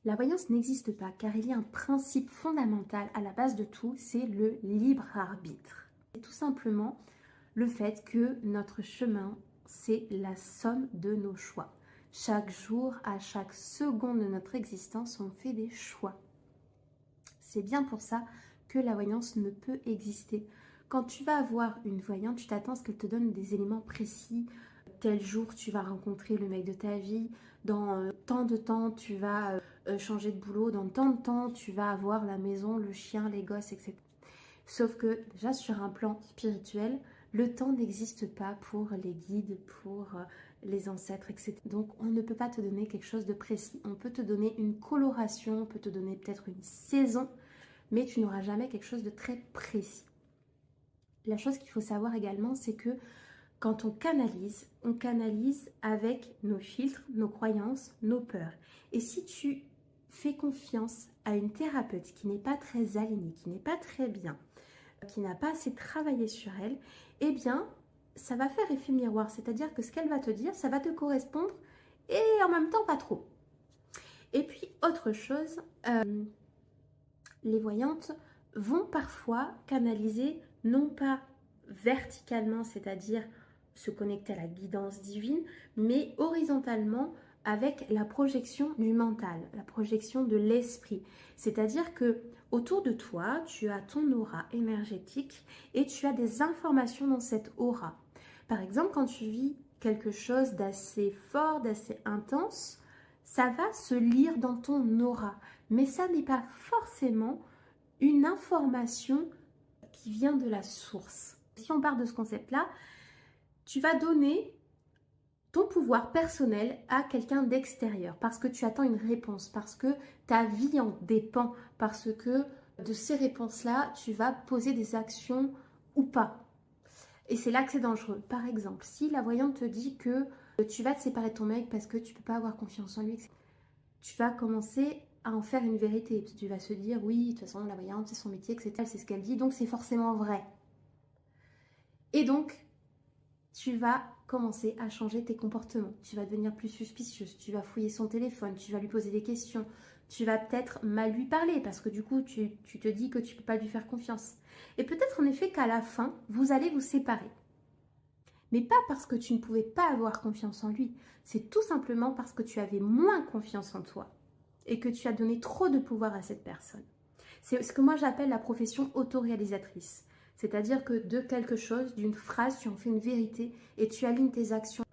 La voyance n'existe pas car il y a un principe fondamental à la base de tout, c'est le libre arbitre. C'est tout simplement le fait que notre chemin, c'est la somme de nos choix. Chaque jour, à chaque seconde de notre existence, on fait des choix. C'est bien pour ça que la voyance ne peut exister. Quand tu vas avoir une voyante, tu t'attends à ce qu'elle te donne des éléments précis. Tel jour, tu vas rencontrer le mec de ta vie. Dans tant de temps, tu vas changer de boulot. Dans tant de temps, tu vas avoir la maison, le chien, les gosses, etc. Sauf que déjà sur un plan spirituel, le temps n'existe pas pour les guides, pour les ancêtres, etc. Donc on ne peut pas te donner quelque chose de précis. On peut te donner une coloration, on peut te donner peut-être une saison, mais tu n'auras jamais quelque chose de très précis. La chose qu'il faut savoir également, c'est que quand on canalise avec nos filtres, nos croyances, nos peurs. Et si tu fais confiance à une thérapeute qui n'est pas très alignée, qui n'est pas très bien, qui n'a pas assez travaillé sur elle, eh bien, ça va faire effet miroir. C'est-à-dire que ce qu'elle va te dire, ça va te correspondre et en même temps pas trop. Et puis, autre chose, les voyantes vont parfois canaliser non pas verticalement, c'est-à-dire se connecter à la guidance divine, mais horizontalement avec la projection du mental, la projection de l'esprit. C'est-à-dire que autour de toi, tu as ton aura énergétique et tu as des informations dans cette aura. Par exemple, quand tu vis quelque chose d'assez fort, d'assez intense, ça va se lire dans ton aura. Mais ça n'est pas forcément une information qui vient de la source. Si on part de ce concept-là, tu vas donner ton pouvoir personnel à quelqu'un d'extérieur parce que tu attends une réponse, parce que ta vie en dépend, parce que de ces réponses-là, tu vas poser des actions ou pas. Et c'est là que c'est dangereux. Par exemple, si la voyante te dit que tu vas te séparer de ton mec parce que tu ne peux pas avoir confiance en lui, etc., tu vas commencer à en faire une vérité. Tu vas se dire, oui, de toute façon, la voyante, c'est son métier, etc. C'est ce qu'elle dit, donc c'est forcément vrai. Et donc, tu vas commencer à changer tes comportements. Tu vas devenir plus suspicieuse, tu vas fouiller son téléphone, tu vas lui poser des questions, tu vas peut-être mal lui parler parce que du coup, tu te dis que tu ne peux pas lui faire confiance. Et peut-être en effet qu'à la fin, vous allez vous séparer. Mais pas parce que tu ne pouvais pas avoir confiance en lui, c'est tout simplement parce que tu avais moins confiance en toi et que tu as donné trop de pouvoir à cette personne. C'est ce que moi j'appelle la profession autoréalisatrice. C'est-à-dire que de quelque chose, d'une phrase, tu en fais une vérité et tu alignes tes actions